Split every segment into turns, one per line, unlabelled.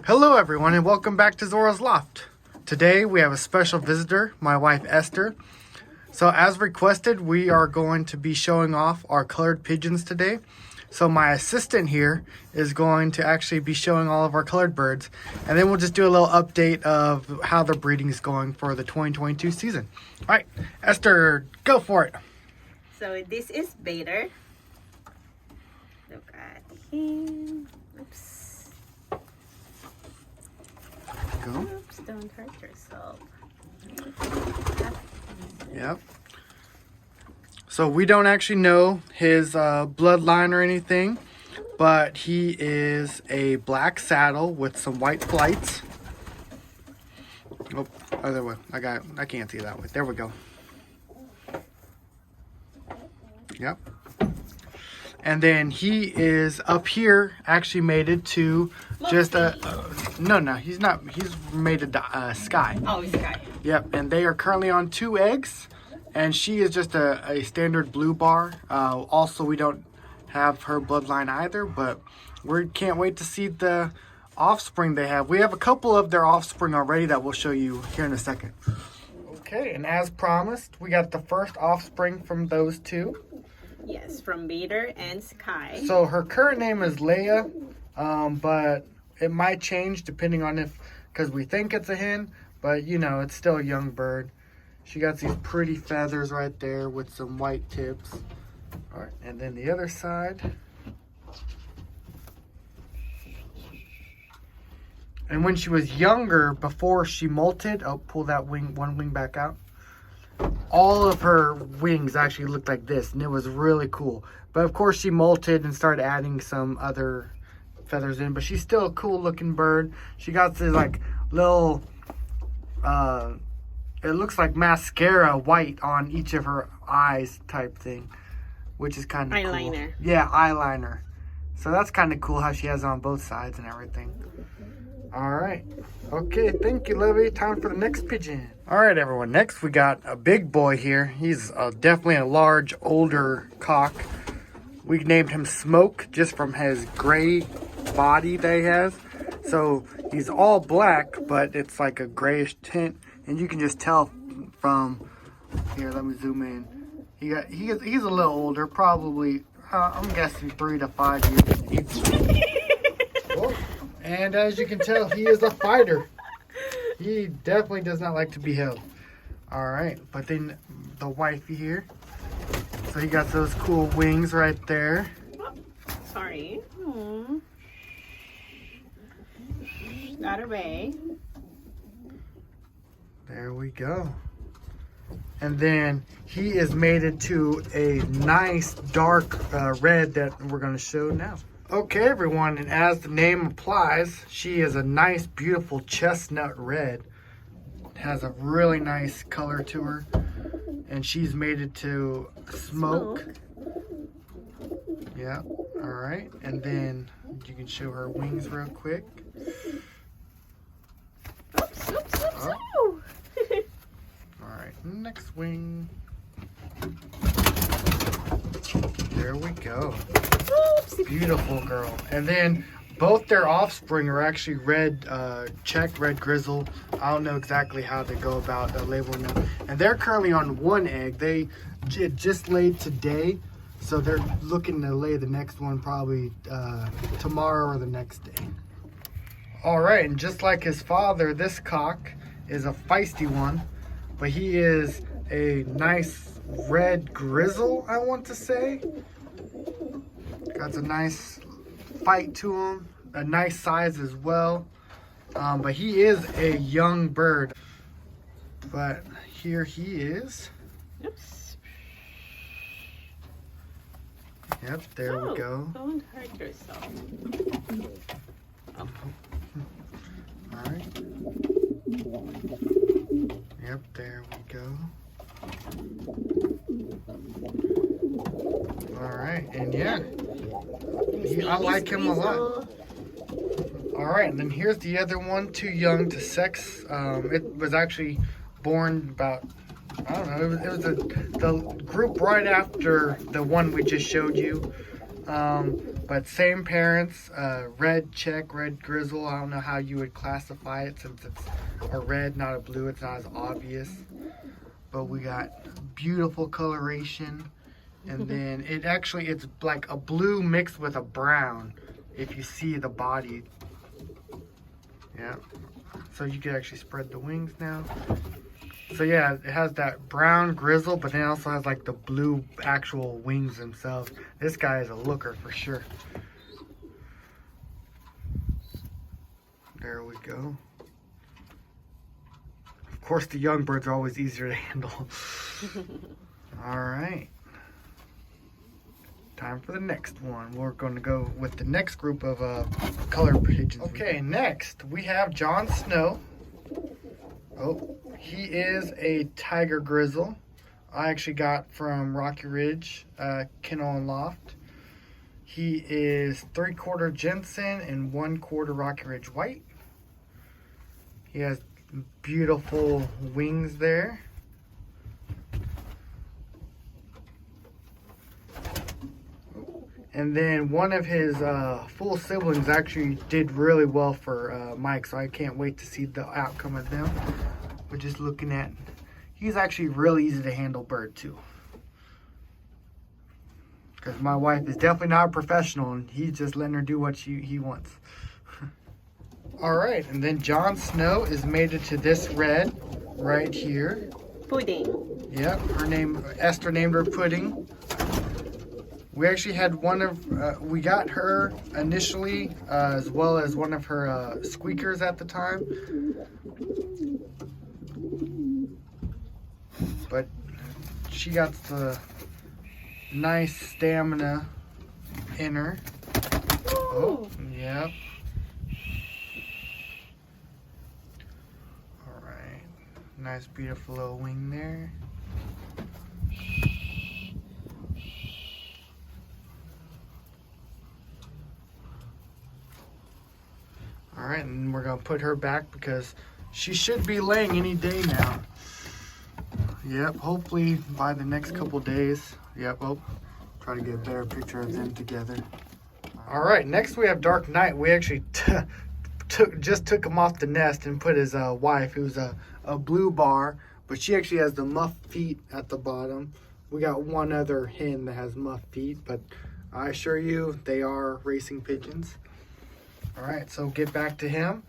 Hello everyone and welcome back to Zora's Loft. Today we have a special visitor, my wife Esther. So as requested, we are going to be showing off our colored pigeons today. So my assistant here is going to actually be showing all of our colored birds. And then we'll just do a little update of how the breeding is going for the 2022 season. All right, Esther, go for it.
So this is Vader. Look at him. Oops.
Go.
Oops, don't hurt yourself.
Yep. So we don't actually know his bloodline or anything, but he is a black saddle with some white flights. Oh, other way. I can't see that way. There we go. Yep. And then he is up here actually mated to just a no, he's not. He's mated to Sky.
Oh, Sky.
Yep, and they are currently on 2 eggs, and she is just a standard blue bar. Also, we don't have her bloodline either, but we can't wait to see the offspring they have. We have a couple of their offspring already that we'll show you here in a second. Okay, and as promised, we got the first offspring from those 2.
Yes, from Vader and Sky.
So her current name is Leia, but it might change depending on because we think it's a hen, but you know, it's still a young bird. She got these pretty feathers right there with some white tips. All right, and then the other side. And when she was younger, before she molted, I'll pull that one wing back out. All of her wings actually looked like this, and it was really cool. But of course, she molted and started adding some other feathers in. But she's still a cool looking bird. She got this like little, it looks like mascara white on each of her eyes type thing, which is kind of cool.
Eyeliner.
Yeah, eyeliner. So that's kind of cool how she has it on both sides and everything. All right. Okay, thank you, Lovey. Time for the next pigeon. All right, everyone. Next, we got a big boy here. He's definitely a large, older cock. We named him Smoke just from his gray body that he has. So he's all black, but it's like a grayish tint, and you can just tell from here. Let me zoom in. He's a little older, probably. I'm guessing 3 to 5 years. And as you can tell, he is a fighter. He definitely does not like to be held. All right, but then the wifey here. So he got those cool wings right there.
Oh, sorry. Got away.
There we go. And then he is mated to a nice dark red that we're going to show now. Okay, everyone, and as the name implies, she is a nice, beautiful chestnut red. Has a really nice color to her, and she's mated to Smoke. Yeah, all right, and then you can show her wings real quick.
Oops.
Oh. All right, next wing. There we go. Beautiful girl. And then both their offspring are actually red, checked red grizzle. I don't know exactly how they go about labeling them. And they're currently on 1 egg. They just laid today, so they're looking to lay the next one probably tomorrow or the next day. All right, and just like his father, this cock is a feisty one, but he is a nice red grizzle, I want to say. Got a nice fight to him, a nice size as well. But he is a young bird. But here he is.
Oops.
Yep, there we go.
Don't hurt yourself. Oh.
All right. Yep, there we go. All right, and yeah, I like him a lot. All right, and then here's the other one, too young to sex. It was actually born about, I don't know, it was the group right after the one we just showed you. But But same parents, red check, red grizzle. I don't know how you would classify it since it's a red, not a blue. It's not as obvious. But we got beautiful coloration. And then it's like a blue mixed with a brown if you see the body. Yeah. So you can actually spread the wings now. So yeah, it has that brown grizzle, but then it also has like the blue actual wings themselves. This guy is a looker for sure. There we go. Of course, the young birds are always easier to handle. All right. Time for the next one. We're going to go with the next group of colored pigeons. Okay, next we have Jon Snow. Oh, he is a tiger grizzle. I actually got from Rocky Ridge Kennel and Loft. He is 3/4 Jensen and 1/4 Rocky Ridge White. He has beautiful wings there. And then one of his full siblings actually did really well for Mike, so I can't wait to see the outcome of them. We're just looking at, he's actually really easy to handle bird too. Because my wife is definitely not a professional and he's just letting her do what he wants. All right, and then Jon Snow is mated to this red right here.
Pudding.
Yep, Esther named her Pudding. We actually had we got her initially, as well as one of her squeakers at the time. But she got the nice stamina in her. Oh, yep. All right. Nice, beautiful little wing there. All right, and we're gonna put her back because she should be laying any day now. Yep, hopefully by the next couple days. Yep, oh, try to get a better picture of them together. All right, next we have Dark Knight. We actually just took him off the nest and put his wife, who's a blue bar, but she actually has the muff feet at the bottom. We got one other hen that has muff feet, but I assure you they are racing pigeons. All right, so get back to him.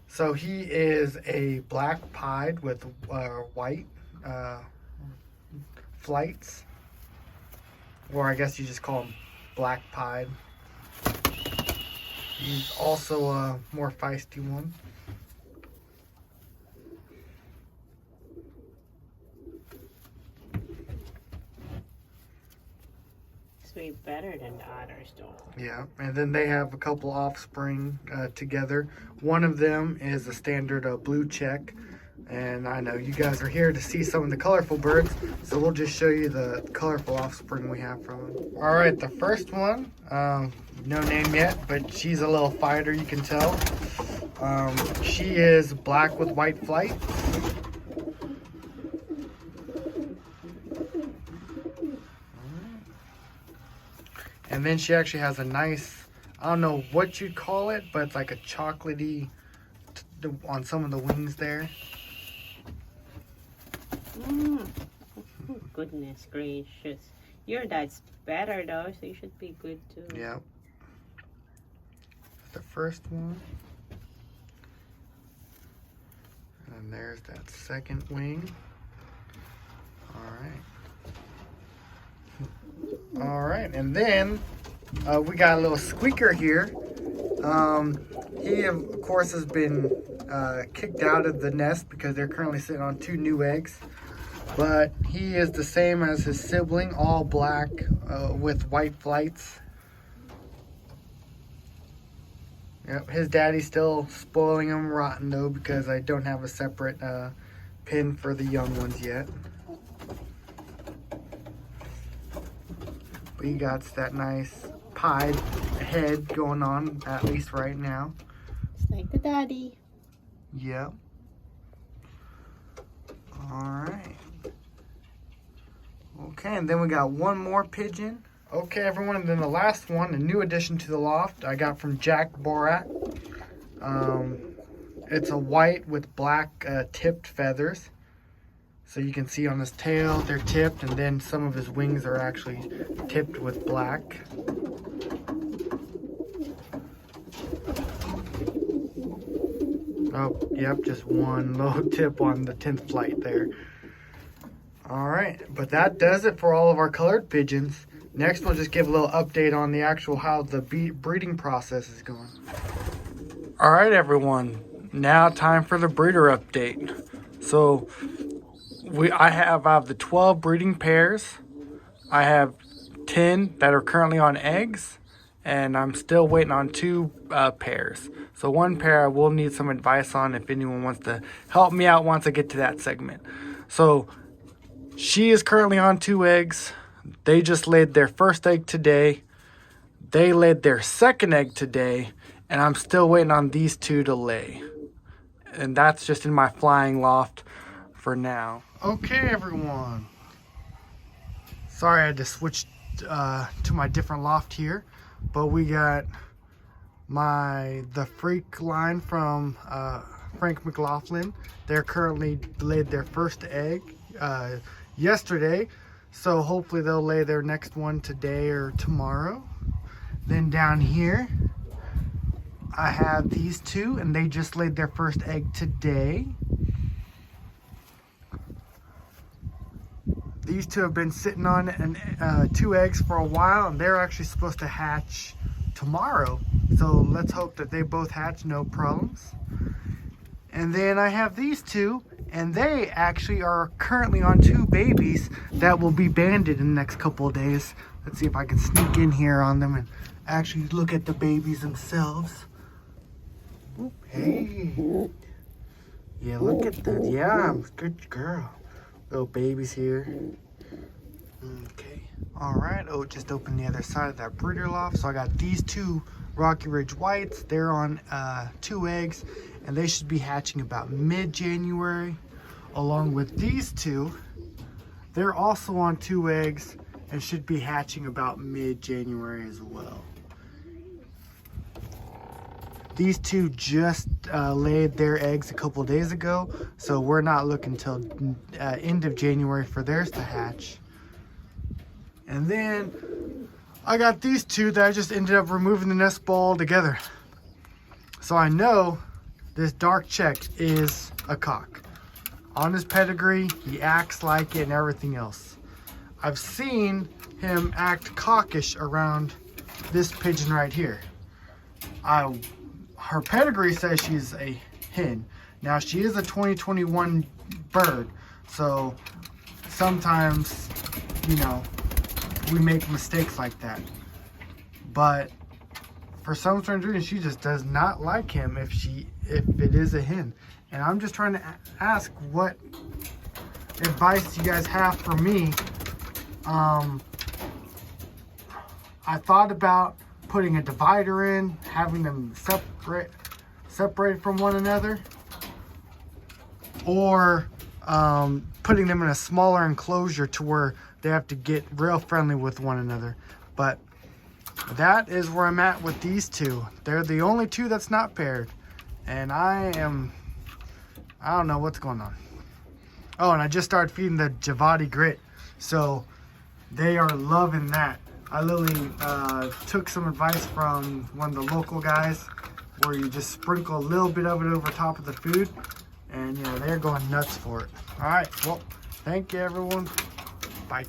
So he is a black pied with white flights, or I guess you just call him black pied. He's also a more feisty one.
Way better than the others though.
Yeah, and then they have a couple offspring together. One of them is a standard blue check, and I know you guys are here to see some of the colorful birds, so we'll just show you the colorful offspring we have from them. All right, the first one, no name yet, but she's a little fighter, you can tell. She is black with white flight. And then she actually has a nice, I don't know what you'd call it, but it's like a chocolatey on some of the wings there.
Goodness gracious. Your dad's better though, so you should be good too.
Yeah. The first one. And there's that second wing. All right. All right, and then we got a little squeaker here. He, of course, has been kicked out of the nest because they're currently sitting on 2 new eggs. But he is the same as his sibling, all black with white flights. Yep, his daddy's still spoiling him rotten, though, because I don't have a separate pen for the young ones yet. He got that nice pied head going on, at least right now.
It's like the daddy.
Yep. All right. Okay, and then we got one more pigeon. Okay, everyone, and then the last one, a new addition to the loft, I got from Jack Borat. It's a white with black tipped feathers. So you can see on his tail, they're tipped, and then some of his wings are actually tipped with black. Oh, yep, just one low tip on the 10th flight there. All right, but that does it for all of our colored pigeons. Next, we'll just give a little update on the actual how the breeding process is going. All right, everyone. Now time for the breeder update. So I have out of the 12 breeding pairs, I have 10 that are currently on eggs, and I'm still waiting on 2 pairs. So 1 pair I will need some advice on if anyone wants to help me out once I get to that segment. So she is currently on 2 eggs. They just laid their first egg today. They laid their second egg today, and I'm still waiting on these 2 to lay. And that's just in my flying loft for now. Okay, everyone. Sorry I had to switch to my different loft here, but we got the Freak line from Frank McLaughlin. They're currently laid their first egg yesterday, so hopefully they'll lay their next one today or tomorrow. Then down here I have these 2, and they just laid their first egg today. These 2 have been sitting on 2 eggs for a while, and they're actually supposed to hatch tomorrow. So let's hope that they both hatch, no problems. And then I have these 2, and they actually are currently on 2 babies that will be banded in the next couple of days. Let's see if I can sneak in here on them and actually look at the babies themselves. Hey. Yeah, look at them. Yeah, good girl. Little babies here. Okay. All right. Oh, just opened the other side of that breeder loft. So I got these 2 Rocky Ridge Whites. They're on 2 eggs, and they should be hatching about mid-January. Along with these 2, they're also on 2 eggs and should be hatching about mid-January as well. These 2 just laid their eggs a couple days ago, so we're not looking till end of January for theirs to hatch. And then I got these 2 that I just ended up removing the nest ball altogether. So I know this dark check is a cock. On his pedigree, he acts like it and everything else. I've seen him act cockish around this pigeon right here. Her pedigree says she's a hen. Now she is a 2021 bird, so sometimes, you know, we make mistakes like that. But for some strange reason, she just does not like him if it is a hen. And I'm just trying to ask what advice you guys have for me. I thought about putting a divider in, having them separated from one another, or putting them in a smaller enclosure to where they have to get real friendly with one another. But that is where I'm at with these 2. They're the only 2 that's not paired, and I don't know what's going on. Oh, and I just started feeding the Javati grit, so they are loving that. I literally took some advice from one of the local guys where you just sprinkle a little bit of it over top of the food, and you know, they're going nuts for it. All right, well, thank you everyone. Bye.